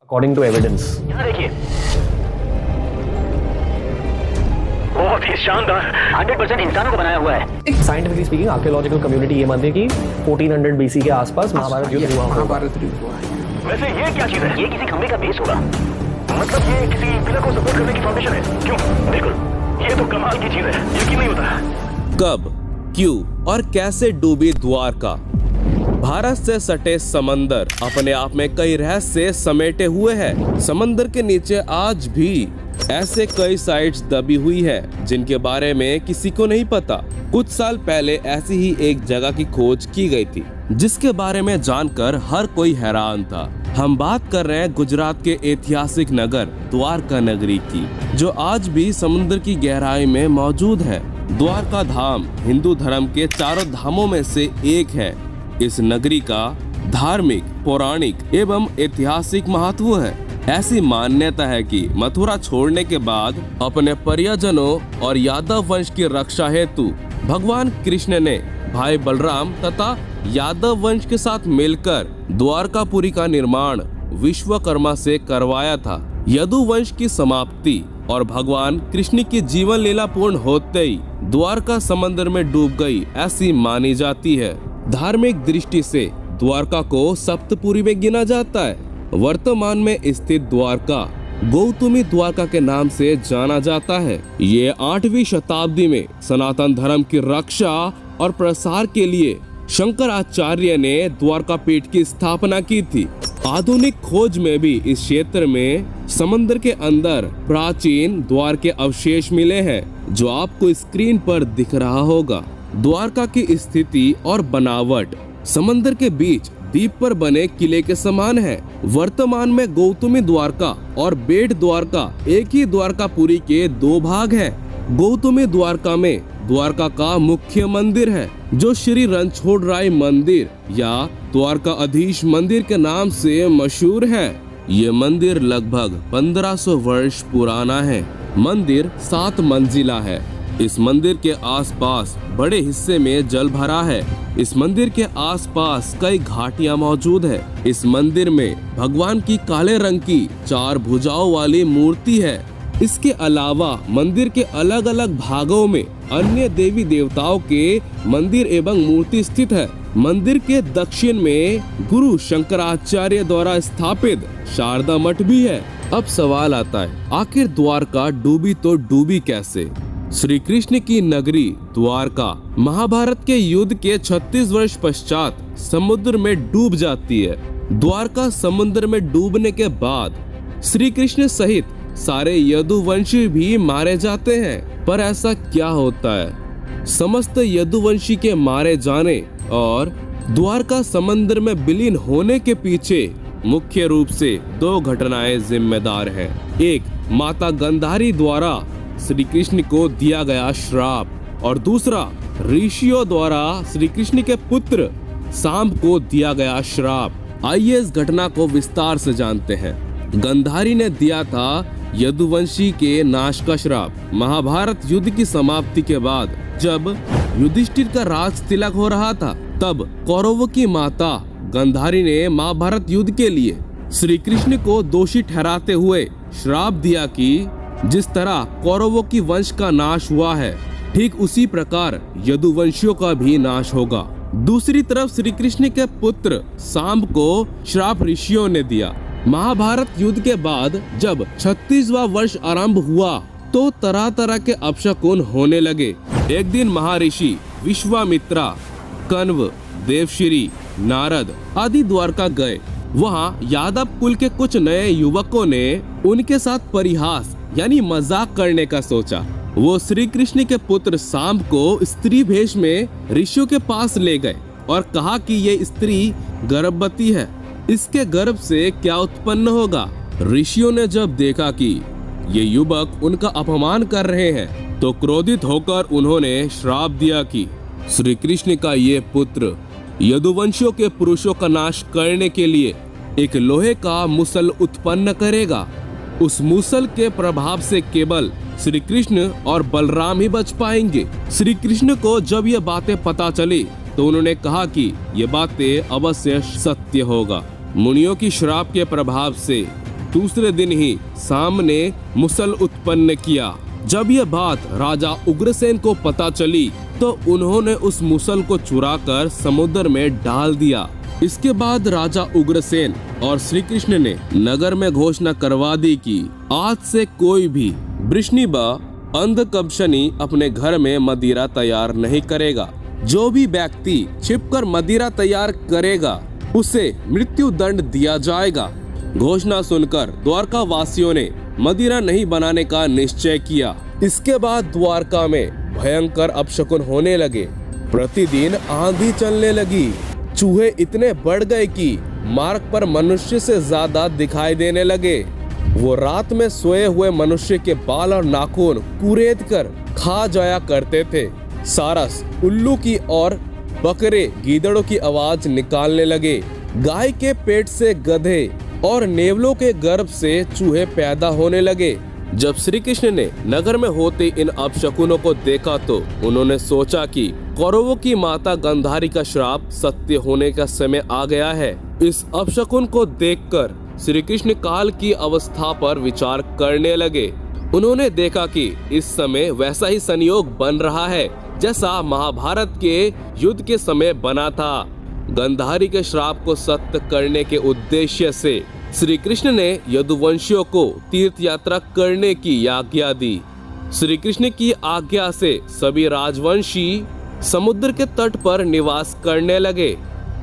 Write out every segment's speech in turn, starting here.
According to evidence. यहाँ देखिए, बहुत ही शानदार 100% इंसानों को बनाया हुआ है। साइंटिफिकली स्पीकिंग आर्कियोलॉजिकल कम्युनिटी ये मानती है कि 1400 बीसी के आसपास महाभारत युद्ध हुआ होगा। वैसे ये क्या चीज है? ये किसी खंबे का बेस होगा, मतलब ये किसी पिलर को सपोर्ट करने की फाउंडेशन है। क्यों? बिल्कुल, ये तो कमाल की चीज है, यकीन नहीं होता। कब, क्यों और कैसे डूबी द्वारका? भारत से सटे समंदर अपने आप में कई रहस्य समेटे हुए हैं। समंदर के नीचे आज भी ऐसे कई साइट्स दबी हुई है जिनके बारे में किसी को नहीं पता। कुछ साल पहले ऐसी ही एक जगह की खोज की गई थी जिसके बारे में जानकर हर कोई हैरान था। हम बात कर रहे हैं गुजरात के ऐतिहासिक नगर द्वारका नगरी की, जो आज भी समुद्र की गहराई में मौजूद है। द्वारका धाम हिंदू धर्म के चारों धामों में से एक है। इस नगरी का धार्मिक, पौराणिक एवं ऐतिहासिक महत्व है। ऐसी मान्यता है कि मथुरा छोड़ने के बाद अपने परिजनों और यादव वंश की रक्षा हेतु भगवान कृष्ण ने भाई बलराम तथा यादव वंश के साथ मिलकर द्वारकापुरी का निर्माण विश्वकर्मा से करवाया था। यदु वंश की समाप्ति और भगवान कृष्ण की जीवन लीला पूर्ण होते ही द्वारका समंदर में डूब गई, ऐसी मानी जाती है। धार्मिक दृष्टि से द्वारका को सप्तपुरी में गिना जाता है। वर्तमान में स्थित द्वारका गौतमी द्वारका के नाम से जाना जाता है। ये 8वीं शताब्दी में सनातन धर्म की रक्षा और प्रसार के लिए शंकराचार्य ने द्वारका पीठ की स्थापना की थी। आधुनिक खोज में भी इस क्षेत्र में समंदर के अंदर प्राचीन द्वार के अवशेष मिले हैं, जो आपको स्क्रीन पर दिख रहा होगा। द्वारका की स्थिति और बनावट समंदर के बीच द्वीप पर बने किले के समान है। वर्तमान में गौतमी द्वारका और बेट द्वारका एक ही द्वारकापुरी के 2 भाग हैं। गौतमी द्वारका में द्वारका का मुख्य मंदिर है, जो श्री रणछोड़राय मंदिर या द्वारकाधीश मंदिर के नाम से मशहूर है। ये मंदिर लगभग 1500 वर्ष पुराना है। मंदिर 7 मंजिला है। इस मंदिर के आसपास बड़े हिस्से में जल भरा है। इस मंदिर के आसपास कई घाटियां मौजूद है। इस मंदिर में भगवान की काले रंग की 4 भुजाओं वाली मूर्ति है। इसके अलावा मंदिर के अलग अलग भागों में अन्य देवी देवताओं के मंदिर एवं मूर्ति स्थित है। मंदिर के दक्षिण में गुरु शंकराचार्य द्वारा स्थापित शारदा मठ भी है। अब सवाल आता है, आखिर द्वारका डूबी तो डूबी कैसे? श्री कृष्ण की नगरी द्वारका महाभारत के युद्ध के 36 वर्ष पश्चात समुद्र में डूब जाती है। द्वारका समुद्र में डूबने के बाद श्री कृष्ण सहित सारे यदुवंशी भी मारे जाते हैं। पर ऐसा क्या होता है? समस्त यदुवंशी के मारे जाने और द्वारका समंदर में विलीन होने के पीछे मुख्य रूप से 2 घटनाएं जिम्मेदार हैं। एक, माता गांधारी द्वारा श्री कृष्ण को दिया गया श्राप, और दूसरा ऋषियों द्वारा श्री कृष्ण के पुत्र सांब को दिया गया श्राप। आइए इस घटना को विस्तार से जानते हैं। गांधारी ने दिया था यदुवंशी के नाश का श्राप। महाभारत युद्ध की समाप्ति के बाद जब युधिष्ठिर का राज तिलक हो रहा था, तब कौरवों की माता गांधारी ने महाभारत युद्ध के लिए श्री कृष्ण को दोषी ठहराते हुए श्राप दिया कि जिस तरह कौरवों की वंश का नाश हुआ है, ठीक उसी प्रकार यदुवंशियों का भी नाश होगा। दूसरी तरफ श्री कृष्ण के पुत्र सांब को श्राप ऋषियों ने दिया। महाभारत युद्ध के बाद जब 36वां वर्ष आरंभ हुआ तो तरह तरह के अपशकुन होने लगे। एक दिन महर्षि विश्वामित्रा, कण्व, देवश्री, नारद आदि द्वारका गए। वहाँ यादव कुल के कुछ नए युवकों ने उनके साथ परिहास यानी मजाक करने का सोचा। वो श्री कृष्ण के पुत्र सांब को स्त्री भेष में ऋषियों के पास ले गए और कहा कि ये स्त्री गर्भवती है, इसके गर्भ से क्या उत्पन्न होगा। ऋषियों ने जब देखा कि ये युवक उनका अपमान कर रहे हैं, तो क्रोधित होकर उन्होंने श्राप दिया कि श्री कृष्ण का ये पुत्र यदुवंशियों के पुरुषों का नाश करने के लिए एक लोहे का मुसल उत्पन्न करेगा। उस मुसल के प्रभाव से केवल श्री कृष्ण और बलराम ही बच पाएंगे। श्री कृष्ण को जब ये बातें पता चली तो उन्होंने कहा कि ये बातें अवश्य सत्य होगा। मुनियों की श्राप के प्रभाव से दूसरे दिन ही सामने मुसल उत्पन्न किया। जब यह बात राजा उग्रसेन को पता चली तो उन्होंने उस मुसल को चुराकर समुद्र में डाल दिया। इसके बाद राजा उग्रसेन और श्री कृष्ण ने नगर में घोषणा करवा दी कि आज से कोई भी वृष्णि व अंधकंशनी अपने घर में मदिरा तैयार नहीं करेगा। जो भी व्यक्ति छिपकर मदिरा तैयार करेगा उसे मृत्यु दंड दिया जाएगा। घोषणा सुनकर द्वारका वासियों ने मदिरा नहीं बनाने का निश्चय किया। इसके बाद द्वारका में भयंकर अपशकुन होने लगे। प्रतिदिन आंधी चलने लगी। चूहे इतने बढ़ गए कि मार्ग पर मनुष्य से ज्यादा दिखाई देने लगे। वो रात में सोए हुए मनुष्य के बाल और नाखून कुरेद कर खा जाया करते थे। सारस उल्लू की और बकरे गीदड़ों की आवाज निकालने लगे। गाय के पेट से गधे और नेवलों के गर्भ से चूहे पैदा होने लगे। जब श्री कृष्ण ने नगर में होते इन अपशकुनों को देखा तो उन्होंने सोचा कि कौरवों की माता गंधारी का श्राप सत्य होने का समय आ गया है। इस अपशकुन को देखकर श्री कृष्ण काल की अवस्था पर विचार करने लगे। उन्होंने देखा कि इस समय वैसा ही संयोग बन रहा है जैसा महाभारत के युद्ध के समय बना था। गंधारी के श्राप को सत्य करने के उद्देश्य से श्री कृष्ण ने यदुवंशियों को तीर्थ यात्रा करने की आज्ञा दी। श्री कृष्ण की आज्ञा से सभी राजवंशी समुद्र के तट पर निवास करने लगे।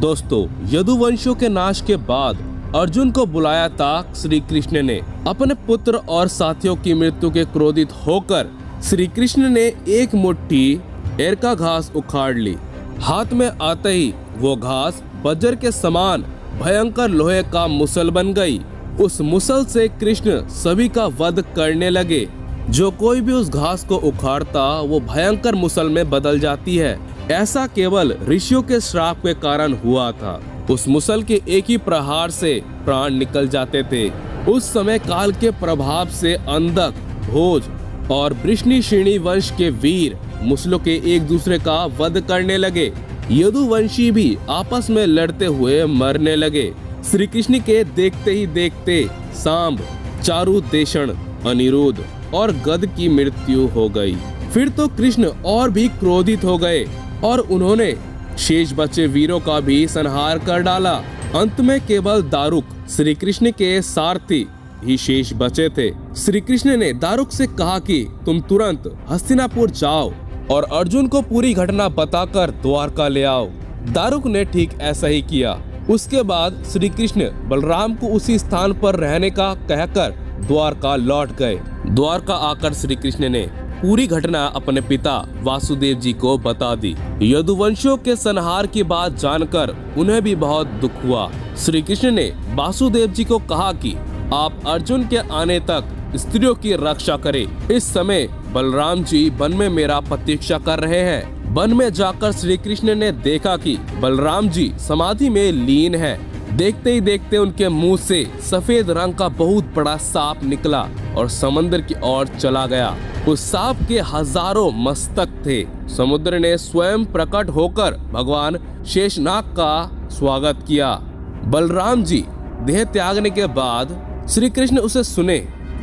दोस्तों, यदुवंशियों के नाश के बाद अर्जुन को बुलाया था श्री कृष्ण ने। अपने पुत्र और साथियों की मृत्यु के क्रोधित होकर श्री कृष्ण ने एक मुट्ठी एरका घास उखाड़ ली। हाथ में आते ही वो घास वज्र के समान भयंकर लोहे का मुसल बन गई। उस मुसल से कृष्ण सभी का वध करने लगे। जो कोई भी उस घास को उखाड़ता वो भयंकर मुसल में बदल जाती है। ऐसा केवल ऋषियों के श्राप के कारण हुआ था। उस मुसल के एक ही प्रहार से प्राण निकल जाते थे। उस समय काल के प्रभाव से अंधक, भोज और वृष्णिशिणी वंश के वीर मुसलों के एक दूसरे का वध करने लगे। यदुवंशी भी आपस में लड़ते हुए मरने लगे। श्री कृष्ण के देखते ही देखते सांब, चारु देशण, अनिरुद्ध और गद की मृत्यु हो गई। फिर तो कृष्ण और भी क्रोधित हो गए और उन्होंने शेष बचे वीरों का भी संहार कर डाला। अंत में केवल दारुक, श्री कृष्ण के सारथी ही शेष बचे थे। श्री कृष्ण ने दारुक से कहा कि तुम तुरंत हस्तिनापुर जाओ और अर्जुन को पूरी घटना बताकर द्वारका ले आओ। दारुक ने ठीक ऐसा ही किया। उसके बाद श्री कृष्ण बलराम को उसी स्थान पर रहने का कहकर द्वारका लौट गए। द्वारका आकर श्री कृष्ण ने पूरी घटना अपने पिता वासुदेव जी को बता दी। यदुवंशियों के संहार की बात जानकर उन्हें भी बहुत दुख हुआ। श्री कृष्ण ने वासुदेव जी को कहा कि आप अर्जुन के आने तक स्त्रियों की रक्षा करें। इस समय बलराम जी वन में मेरा प्रतीक्षा कर रहे हैं। वन में जाकर श्री कृष्ण ने देखा कि बलराम जी समाधि में लीन है। देखते ही देखते उनके मुंह से सफेद रंग का बहुत बड़ा सांप निकला और समुद्र की ओर चला गया। उस सांप के हजारों मस्तक थे। समुद्र ने स्वयं प्रकट होकर भगवान शेषनाग का स्वागत किया। बलराम जी देह त्यागने के बाद श्री कृष्ण उसे सुने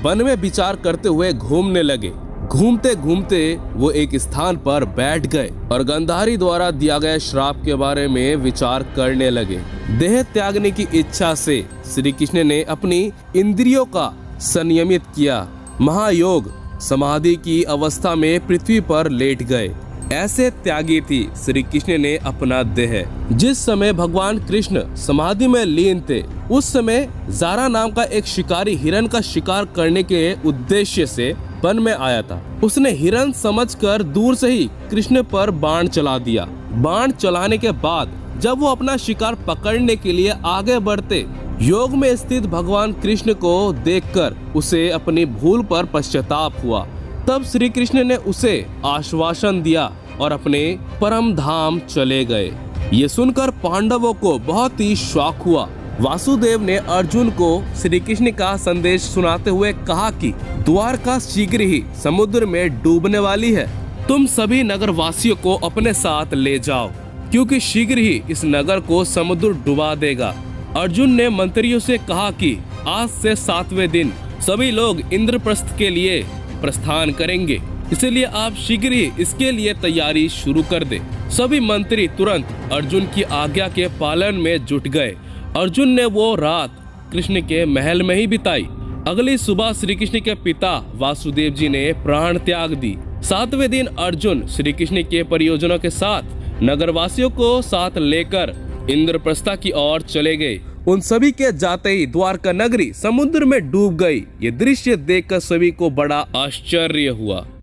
वन में विचार करते हुए घूमने लगे। घूमते घूमते वो एक स्थान पर बैठ गए और गंधारी द्वारा दिया गया श्राप के बारे में विचार करने लगे। देह त्यागने की इच्छा से श्री कृष्ण ने अपनी इंद्रियों का संयमित किया। महायोग समाधि की अवस्था में पृथ्वी पर लेट गए। ऐसे त्यागी थी श्री कृष्ण ने अपना देह। जिस समय भगवान कृष्ण समाधि में लीन थे उस समय जारा नाम का एक शिकारी हिरण का शिकार करने के उद्देश्य से वन में आया था। उसने हिरण समझकर दूर से ही कृष्ण पर बाण चला दिया। बाण चलाने के बाद जब वो अपना शिकार पकड़ने के लिए आगे बढ़ते, योग में स्थित भगवान कृष्ण को देखकर उसे अपनी भूल पर पश्चाताप हुआ। तब श्री कृष्ण ने उसे आश्वासन दिया और अपने परम धाम चले गए। ये सुनकर पांडवों को बहुत ही शौक हुआ। वासुदेव ने अर्जुन को श्री कृष्ण का संदेश सुनाते हुए कहा कि द्वारका शीघ्र ही समुद्र में डूबने वाली है। तुम सभी नगर वासियों को अपने साथ ले जाओ, क्योंकि शीघ्र ही इस नगर को समुद्र डुबा देगा। अर्जुन ने मंत्रियों से कहा कि आज से 7वें दिन सभी लोग इंद्रप्रस्थ के लिए प्रस्थान करेंगे, इसलिए आप शीघ्र ही इसके लिए तैयारी शुरू कर दें। सभी मंत्री तुरंत अर्जुन की आज्ञा के पालन में जुट गए। अर्जुन ने वो रात कृष्ण के महल में ही बिताई। अगली सुबह श्री कृष्ण के पिता वासुदेव जी ने प्राण त्याग दी। 7वें दिन अर्जुन श्री कृष्ण के परियोजनों के साथ नगरवासियों को साथ लेकर इंद्रप्रस्थ की ओर चले गए। उन सभी के जाते ही द्वारका नगरी समुद्र में डूब गई। ये दृश्य देखकर सभी को बड़ा आश्चर्य हुआ।